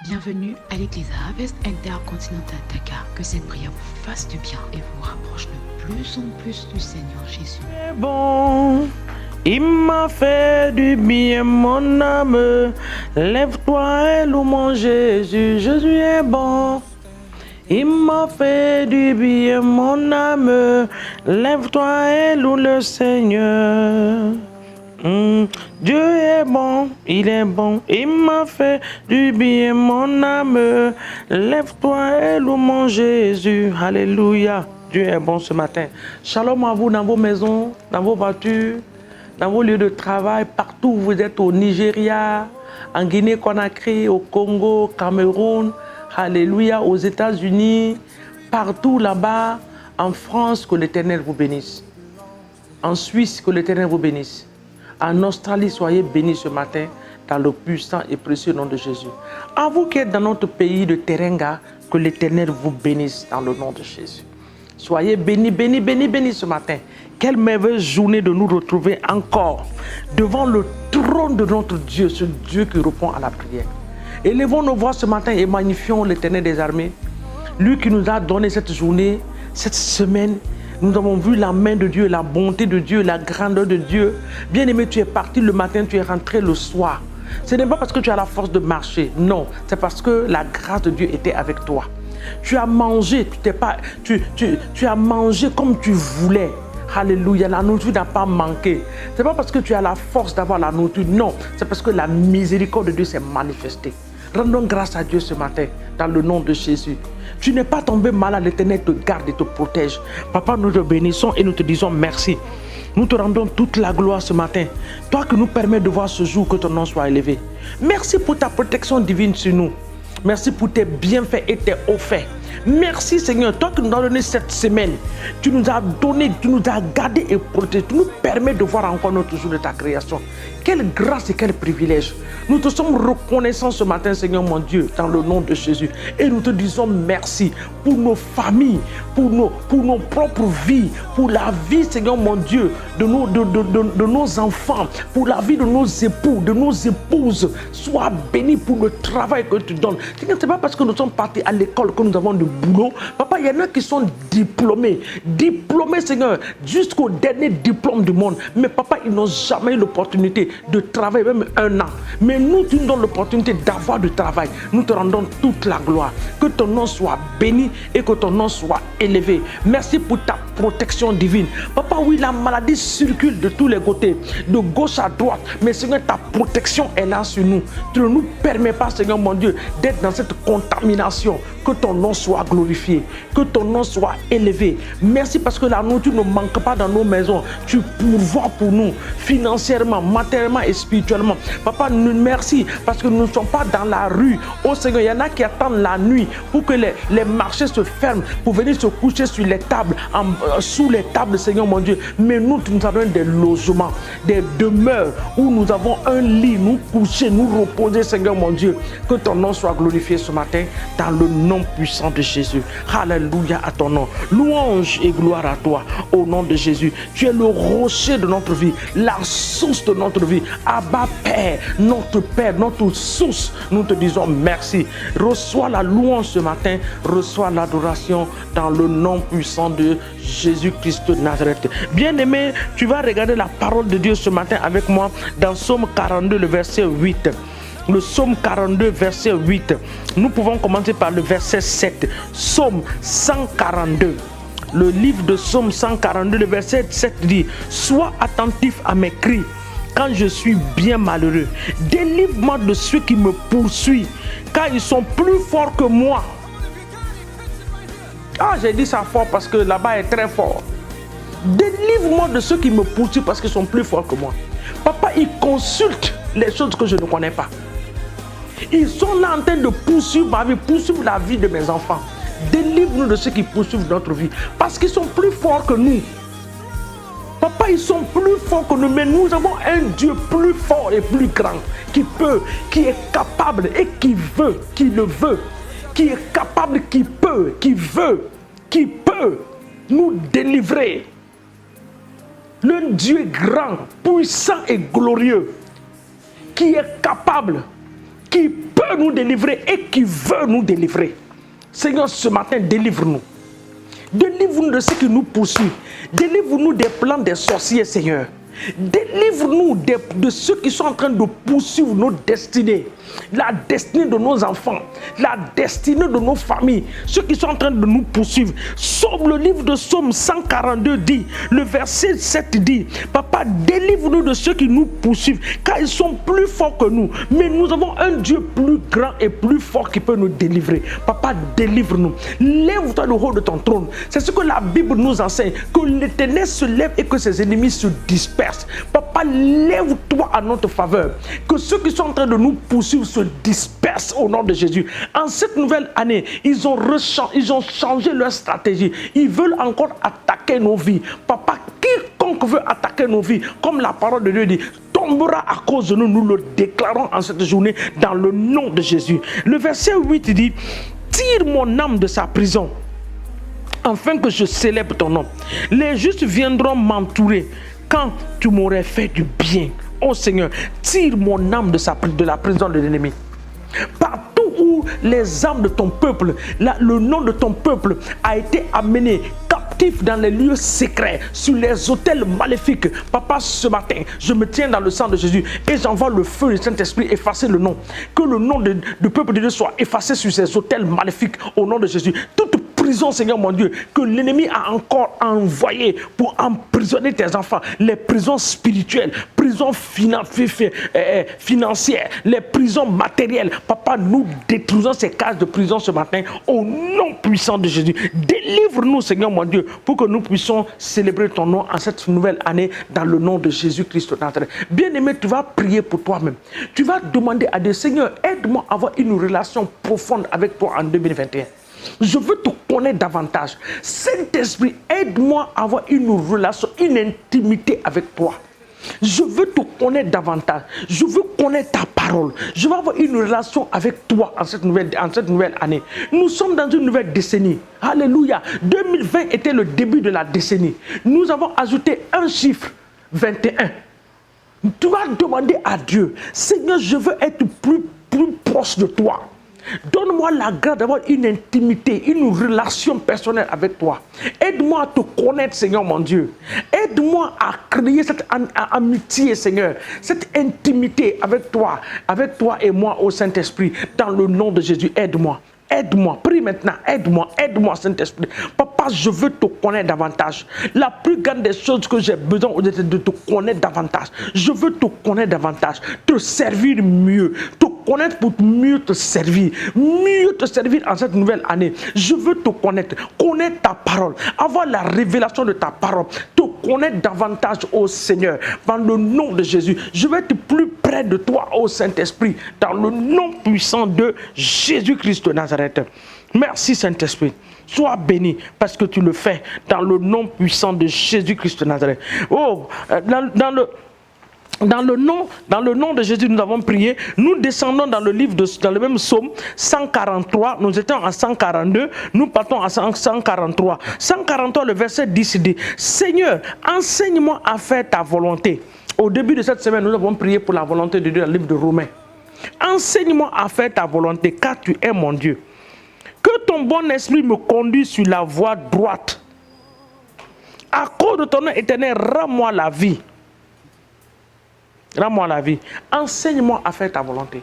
Bienvenue à l'église Harvest Intercontinental Dakar. Que cette prière vous fasse du bien et vous rapproche de plus en plus du Seigneur Jésus. Bon, il m'a fait du bien, mon âme. Lève-toi et loue mon Jésus. Jésus est bon. Il m'a fait du bien, mon âme. Lève-toi et loue le Seigneur. Dieu est bon, il est bon, il m'a fait du bien, mon âme. Lève-toi et loue mon Jésus. Alléluia. Dieu est bon ce matin. Shalom à vous dans vos maisons, dans vos voitures, dans vos lieux de travail, partout où vous êtes, au Nigeria, en Guinée-Conakry, au Congo, au Cameroun, alléluia, aux États-Unis, partout là-bas, en France, que l'Éternel vous bénisse. En Suisse, que l'Éternel vous bénisse. En Australie, soyez bénis ce matin dans le puissant et précieux nom de Jésus. À vous qui êtes dans notre pays de Terenga, que l'Éternel vous bénisse dans le nom de Jésus. Soyez bénis, bénis, bénis, bénis ce matin. Quelle merveilleuse journée de nous retrouver encore devant le trône de notre Dieu, ce Dieu qui répond à la prière. Élevons nos voix ce matin et magnifions l'Éternel des armées. Lui qui nous a donné cette journée, cette semaine. Nous avons vu la main de Dieu, la bonté de Dieu, la grandeur de Dieu. Bien-aimé, tu es parti le matin, tu es rentré le soir. Ce n'est pas parce que tu as la force de marcher, non. C'est parce que la grâce de Dieu était avec toi. Tu as mangé, tu as mangé comme tu voulais. Alléluia, la nourriture n'a pas manqué. Ce n'est pas parce que tu as la force d'avoir la nourriture, non. C'est parce que la miséricorde de Dieu s'est manifestée. Rendons grâce à Dieu ce matin, dans le nom de Jésus. Tu n'es pas tombé malade, l'Éternel te garde et te protège. Papa, nous te bénissons et nous te disons merci. Nous te rendons toute la gloire ce matin. Toi qui nous permets de voir ce jour, que ton nom soit élevé. Merci pour ta protection divine sur nous. Merci pour tes bienfaits et tes hauts faits. Merci Seigneur, toi qui nous as donné cette semaine, tu nous as donné, tu nous as gardés et protégés, tu nous permets de voir encore notre jour de ta création. Quelle grâce et quel privilège. Nous te sommes reconnaissants ce matin Seigneur mon Dieu, dans le nom de Jésus. Et nous te disons merci pour nos familles, pour nos propres vies, pour la vie Seigneur mon Dieu, de nos enfants, pour la vie de nos époux, de nos épouses. Sois béni pour le travail que tu donnes. Ce n'est pas parce que nous sommes partis à l'école que nous avons du boulot. Papa, il y en a qui sont diplômés. Diplômés, Seigneur, jusqu'au dernier diplôme du monde. Mais papa, ils n'ont jamais eu l'opportunité de travailler, même un an. Mais nous, tu nous donnes l'opportunité d'avoir du travail. Nous te rendons toute la gloire. Que ton nom soit béni et que ton nom soit élevé. Merci pour ta protection divine. Papa, oui, la maladie circule de tous les côtés, de gauche à droite. Mais Seigneur, ta protection est là sur nous. Tu ne nous permets pas, Seigneur mon Dieu, d'être dans cette contamination. Que ton nom soit glorifié, que ton nom soit élevé. Merci parce que la nourriture ne manque pas dans nos maisons. Tu pourvois pour nous financièrement, matériellement et spirituellement. Papa, merci parce que nous ne sommes pas dans la rue. Oh Seigneur, il y en a qui attendent la nuit pour que les marchés se ferment, pour venir se coucher sur les tables, sous les tables, Seigneur mon Dieu. Mais nous, tu nous as donné des logements, des demeures où nous avons un lit, nous coucher, nous reposer, Seigneur mon Dieu. Que ton nom soit glorifié ce matin dans le nom puissant de Jésus. Alléluia à ton nom. Louange et gloire à toi au nom de Jésus. Tu es le rocher de notre vie, la source de notre vie. Abba Père, notre source. Nous te disons merci. Reçois la louange ce matin. Reçois l'adoration dans le nom puissant de Jésus-Christ de Nazareth. Bien-aimé, tu vas regarder la parole de Dieu ce matin avec moi dans Psaume 42, le verset 8. Le psaume 42, verset 8. Nous pouvons commencer par le verset 7. Psaume 142. Le livre de Psaume 142, le verset 7 dit: sois attentif à mes cris quand je suis bien malheureux. Délivre-moi de ceux qui me poursuivent, car ils sont plus forts que moi. Ah, j'ai dit ça fort parce que là-bas est très fort. Délivre-moi de ceux qui me poursuivent parce qu'ils sont plus forts que moi. Papa, ils consultent les choses que je ne connais pas. Ils sont là en train de poursuivre ma vie, poursuivre la vie de mes enfants. Délivre-nous de ceux qui poursuivent notre vie. Parce qu'ils sont plus forts que nous. Papa, ils sont plus forts que nous. Mais nous avons un Dieu plus fort et plus grand. Qui peut, qui est capable et qui veut, qui le veut. Qui est capable, qui peut, qui veut, qui peut nous délivrer. Le Dieu grand, puissant et glorieux. Qui est capable, qui peut peut nous délivrer et qui veut nous délivrer. Seigneur, ce matin, délivre-nous. Délivre-nous de ceux qui nous poursuivent. Délivre-nous des plans des sorciers, Seigneur. Délivre-nous de ceux qui sont en train de poursuivre nos destinées, la destinée de nos enfants, la destinée de nos familles, ceux qui sont en train de nous poursuivre. Sauve le livre de Psaume 142 dit, le verset 7 dit, Papa, délivre-nous de ceux qui nous poursuivent, car ils sont plus forts que nous. Mais nous avons un Dieu plus grand et plus fort qui peut nous délivrer. Papa, délivre-nous. Lève-toi le haut de ton trône. C'est ce que la Bible nous enseigne, que l'Éternel se lève et que ses ennemis se dispersent. Papa, lève-toi à notre faveur. Que ceux qui sont en train de nous poursuivre se dispersent au nom de Jésus. En cette nouvelle année, ils ont changé leur stratégie. Ils veulent encore attaquer nos vies. Papa, quiconque veut attaquer nos vies, comme la parole de Dieu dit, tombera à cause de nous. Nous le déclarons en cette journée dans le nom de Jésus. Le verset 8 dit, tire mon âme de sa prison, afin que je célèbre ton nom. Les justes viendront m'entourer quand tu m'aurais fait du bien. Oh Seigneur, tire mon âme de la prison de l'ennemi. Partout où les âmes de ton peuple, le nom de ton peuple a été amené captif dans les lieux secrets, sur les autels maléfiques. Papa, ce matin, je me tiens dans le sang de Jésus et j'envoie le feu du Saint-Esprit effacer le nom. Que le nom du peuple de Dieu soit effacé sur ces autels maléfiques au nom de Jésus. Toute prison, Seigneur mon Dieu, que l'ennemi a encore envoyé pour emprisonner tes enfants, les prisons spirituelles, prisons financières, les prisons matérielles. Papa, nous détruisons ces cases de prison ce matin au nom puissant de Jésus. Délivre-nous, Seigneur mon Dieu, pour que nous puissions célébrer ton nom en cette nouvelle année dans le nom de Jésus-Christ de Nazareth. Bien-aimé, tu vas prier pour toi-même. Tu vas demander à Dieu, Seigneur, aide-moi à avoir une relation profonde avec toi en 2021. Je veux te connaître davantage. Saint-Esprit, aide-moi à avoir une relation, une intimité avec toi. Je veux te connaître davantage. Je veux connaître ta parole. Je veux avoir une relation avec toi en cette nouvelle année. Nous sommes dans une nouvelle décennie. Alléluia. 2020 était le début de la décennie. Nous avons ajouté un chiffre, 21. Tu vas demander à Dieu, Seigneur, je veux être plus proche de toi. Donne-moi la grâce d'avoir une intimité, une relation personnelle avec toi. Aide-moi à te connaître, Seigneur mon Dieu. Aide-moi à créer cette amitié, Seigneur, cette intimité avec toi et moi au Saint-Esprit. Dans le nom de Jésus, aide-moi. Aide-moi, prie maintenant, aide-moi Saint-Esprit. Papa, je veux te connaître davantage. La plus grande des choses que j'ai besoin c'est de te connaître davantage. Je veux te connaître davantage, te servir mieux, te connaître pour mieux te servir en cette nouvelle année. Je veux te connaître ta parole, avoir la révélation de ta parole, te connaître davantage au Seigneur. Dans le nom de Jésus, je veux être plus près de toi au Saint-Esprit, dans le nom puissant de Jésus-Christ de Nazareth. Merci Saint-Esprit. Sois béni parce que tu le fais dans le nom puissant de Jésus-Christ de Nazareth. Oh, dans le nom de Jésus, nous avons prié. Nous descendons dans le même psaume 143. Nous étions à 142. Nous partons à 143. 143, le verset 10 dit, Seigneur, enseigne-moi à faire ta volonté. Au début de cette semaine, nous avons prié pour la volonté de Dieu dans le livre de Romains. Enseigne-moi à faire ta volonté, car tu es mon Dieu. Que ton bon esprit me conduise sur la voie droite. À cause de ton nom éternel, rends-moi la vie. Rends-moi la vie. Enseigne-moi à faire ta volonté.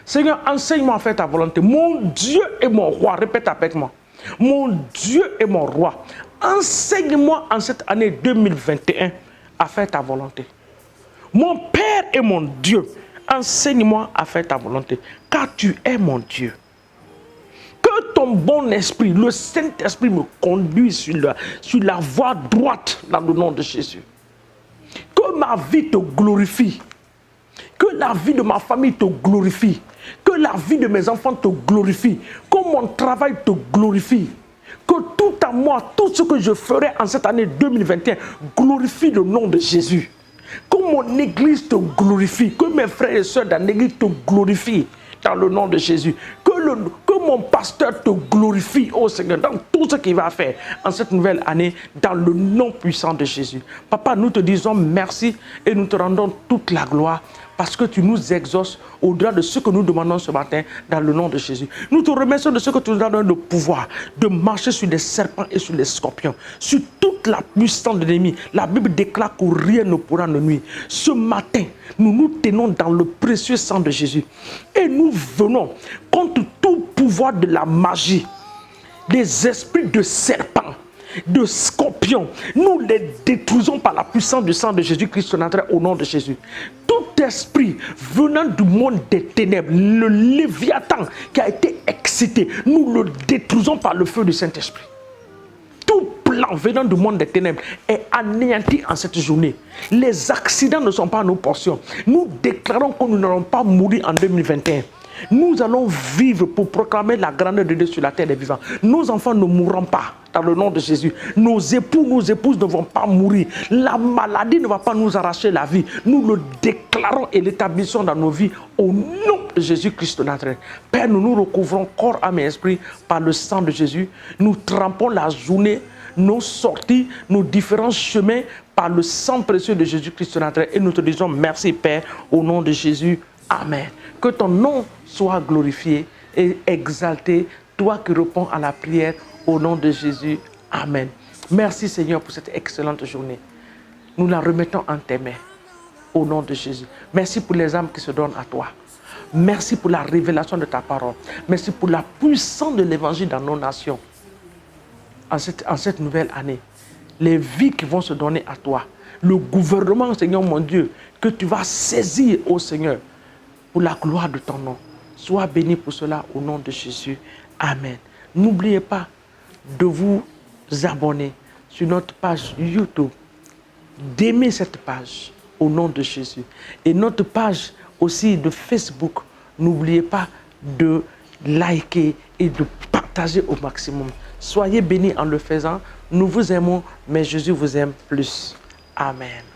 Seigneur, enseigne-moi à faire ta volonté. Mon Dieu est mon roi. Répète avec moi. Mon Dieu est mon roi. Enseigne-moi en cette année 2021 à faire ta volonté. Mon Père est mon Dieu. Enseigne-moi à faire ta volonté, car tu es mon Dieu. Que ton bon esprit, le Saint-Esprit me conduise sur la voie droite dans le nom de Jésus. Que ma vie te glorifie. Que la vie de ma famille te glorifie. Que la vie de mes enfants te glorifie. Que mon travail te glorifie. Que tout à moi, tout ce que je ferai en cette année 2021 glorifie le nom de Jésus. Que mon église te glorifie. Que mes frères et sœurs dans l'église te glorifient dans le nom de Jésus. Que mon pasteur te glorifie, oh Seigneur, dans tout ce qu'il va faire en cette nouvelle année, dans le nom puissant de Jésus. Papa, nous te disons merci et nous te rendons toute la gloire parce que tu nous exauces au-delà de ce que nous demandons ce matin dans le nom de Jésus. Nous te remercions de ce que tu nous as donné le pouvoir de marcher sur les serpents et sur les scorpions, sur toute la puissance de l'ennemi. La Bible déclare que rien ne pourra nous nuire. Ce matin, nous nous tenons dans le précieux sang de Jésus et nous venons contre tout pouvoir de la magie, des esprits de serpents, de scorpions. Nous les détruisons par la puissance du sang de Jésus-Christ au nom de Jésus. Tout esprit venant du monde des ténèbres, le Léviathan qui a été excité, nous le détruisons par le feu du Saint-Esprit. Tout plan venant du monde des ténèbres est anéanti en cette journée. Les accidents ne sont pas nos portions. Nous déclarons que nous n'allons pas mourir en 2021. Nous allons vivre pour proclamer la grandeur de Dieu sur la terre des vivants. Nos enfants ne mourront pas dans le nom de Jésus. Nos époux, nos épouses ne vont pas mourir. La maladie ne va pas nous arracher la vie. Nous le déclarons et l'établissons dans nos vies au nom de Jésus-Christ de Nazareth. Père, nous nous recouvrons corps, âme et esprit par le sang de Jésus. Nous trempons la journée, nos sorties, nos différents chemins par le sang précieux de Jésus-Christ de Nazareth. Et nous te disons merci, Père, au nom de Jésus. Amen. Que ton nom soit glorifié et exalté, toi qui réponds à la prière au nom de Jésus. Amen. Merci Seigneur pour cette excellente journée. Nous la remettons en tes mains au nom de Jésus. Merci pour les âmes qui se donnent à toi. Merci pour la révélation de ta parole. Merci pour la puissance de l'évangile dans nos nations. En cette nouvelle année, les vies qui vont se donner à toi, le gouvernement, Seigneur mon Dieu, que tu vas saisir, ô Seigneur, pour la gloire de ton nom. Sois béni pour cela au nom de Jésus. Amen. N'oubliez pas de vous abonner sur notre page YouTube, d'aimer cette page au nom de Jésus. Et notre page aussi de Facebook, n'oubliez pas de liker et de partager au maximum. Soyez bénis en le faisant. Nous vous aimons, mais Jésus vous aime plus. Amen.